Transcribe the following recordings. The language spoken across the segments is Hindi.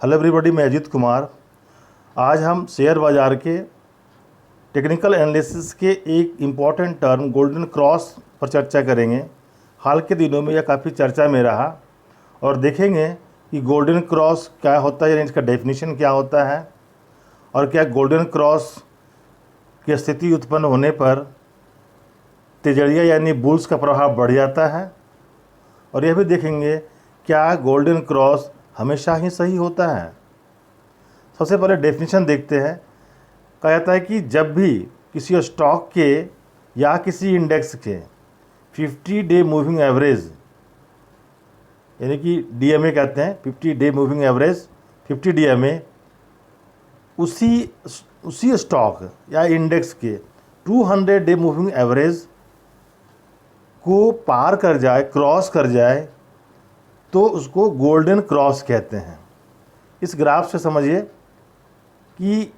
हेलो एवरीबॉडी, मैं अजीत कुमार। आज हम शेयर बाज़ार के टेक्निकल एनालिसिस के एक इम्पॉर्टेंट टर्म गोल्डन क्रॉस पर चर्चा करेंगे। हाल के दिनों में यह काफ़ी चर्चा में रहा और देखेंगे कि गोल्डन क्रॉस क्या होता है, यानी इसका डेफिनेशन क्या होता है और क्या गोल्डन क्रॉस की स्थिति उत्पन्न होने पर तेजड़िया यानी बुल्स का प्रभाव बढ़ जाता है। और यह भी देखेंगे क्या गोल्डन क्रॉस हमेशा ही सही होता है। सबसे पहले डेफिनेशन देखते हैं। कहा जाता है कि जब भी किसी स्टॉक के या किसी इंडेक्स के 50 डे मूविंग एवरेज यानी कि डीएमए कहते हैं, 50 डे मूविंग एवरेज 50 डीएमए उसी स्टॉक या इंडेक्स के 200 डे मूविंग एवरेज को पार कर जाए, क्रॉस कर जाए, तो उसको गोल्डन क्रॉस कहते हैं। इस ग्राफ से समझिए कि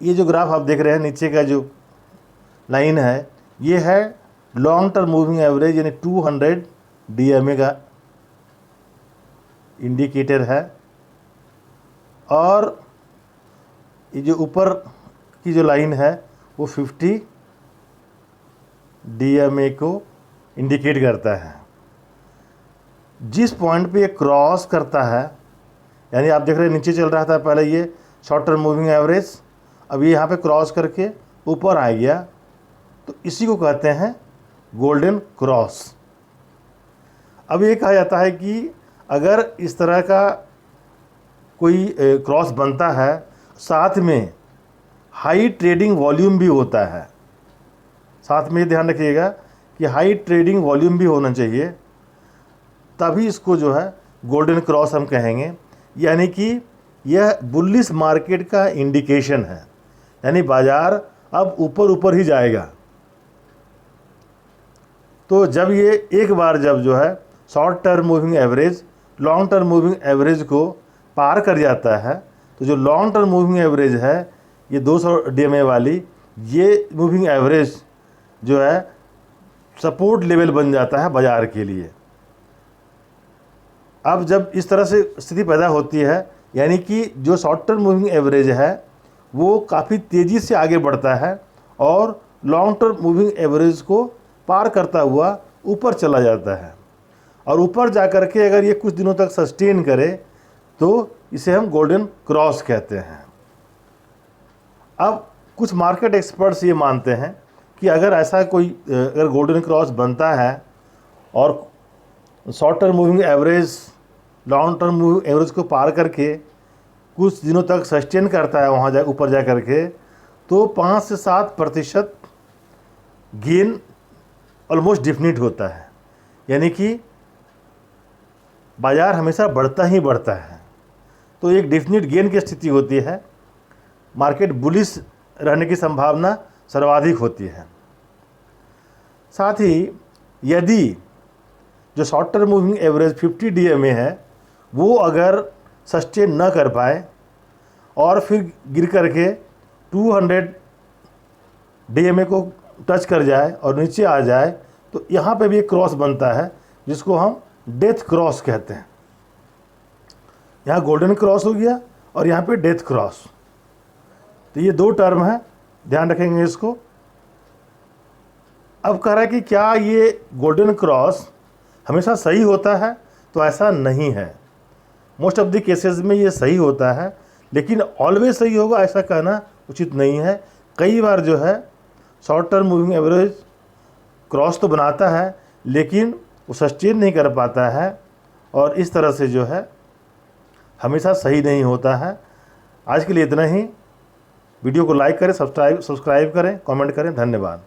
ये जो ग्राफ आप देख रहे हैं, नीचे का जो लाइन है, ये है लॉन्ग टर्म मूविंग एवरेज यानी 200 डीएमए का इंडिकेटर है। और ये जो ऊपर की जो लाइन है वो 50 डीएमए को इंडिकेट करता है। जिस पॉइंट पे ये क्रॉस करता है, यानी आप देख रहे हैं नीचे चल रहा था पहले ये शॉर्ट टर्म मूविंग एवरेज, अब ये यहाँ पे क्रॉस करके ऊपर आ गया, तो इसी को कहते हैं गोल्डन क्रॉस। अब ये कहा जाता है कि अगर इस तरह का कोई क्रॉस बनता है, साथ में हाई ट्रेडिंग वॉल्यूम भी होता है, साथ में ये ध्यान रखिएगा कि हाई ट्रेडिंग वॉल्यूम भी होना चाहिए, तभी इसको जो है गोल्डन क्रॉस हम कहेंगे। यानी कि यह बुलिश मार्केट का इंडिकेशन है, यानी बाज़ार अब ऊपर ही जाएगा। तो जब ये एक बार जब जो है short term moving average long term moving average को पार कर जाता है, तो जो लॉन्ग टर्म मूविंग एवरेज है ये 200 डीएमए वाली, ये मूविंग एवरेज जो है सपोर्ट लेवल बन जाता है बाज़ार के लिए। अब जब इस तरह से स्थिति पैदा होती है, यानी कि जो शॉर्ट टर्म मूविंग एवरेज है वो काफ़ी तेज़ी से आगे बढ़ता है और लॉन्ग टर्म मूविंग एवरेज को पार करता हुआ ऊपर चला जाता है, और ऊपर जा कर के अगर ये कुछ दिनों तक सस्टेन करे तो इसे हम गोल्डन क्रॉस कहते हैं। अब कुछ मार्केट एक्सपर्ट्स ये मानते हैं कि अगर ऐसा कोई अगर गोल्डन क्रॉस बनता है और short term moving average long term moving average को पार करके कुछ दिनों तक सस्टेन करता है वहाँ ऊपर जा कर के, तो 5 से 7% गेन ऑलमोस्ट डिफिनिट होता है। यानी कि बाज़ार हमेशा बढ़ता ही बढ़ता है, तो एक डिफिनिट गेन की स्थिति होती है, मार्केट बुलिश रहने की संभावना सर्वाधिक होती है। साथ ही यदि जो short term moving average 50 DMA है वो अगर सस्टेन न कर पाए और फिर गिर करके 200 डीएमए को टच कर जाए और नीचे आ जाए, तो यहाँ पे भी एक क्रॉस बनता है जिसको हम डेथ क्रॉस कहते हैं। यहाँ गोल्डन क्रॉस हो गया और यहाँ पे डेथ क्रॉस। तो ये दो टर्म है, ध्यान रखेंगे इसको। अब कह रहा है कि क्या ये गोल्डन क्रॉस हमेशा सही होता है, तो ऐसा नहीं है। मोस्ट ऑफ द केसेस में ये सही होता है, लेकिन ऑलवेज सही होगा ऐसा कहना उचित नहीं है। कई बार जो है short term moving average cross तो बनाता है लेकिन वो सस्टेन नहीं कर पाता है, और इस तरह से जो है हमेशा सही नहीं होता है। आज के लिए इतना ही। वीडियो को लाइक करें, सब्सक्राइब करें, कमेंट करें। धन्यवाद।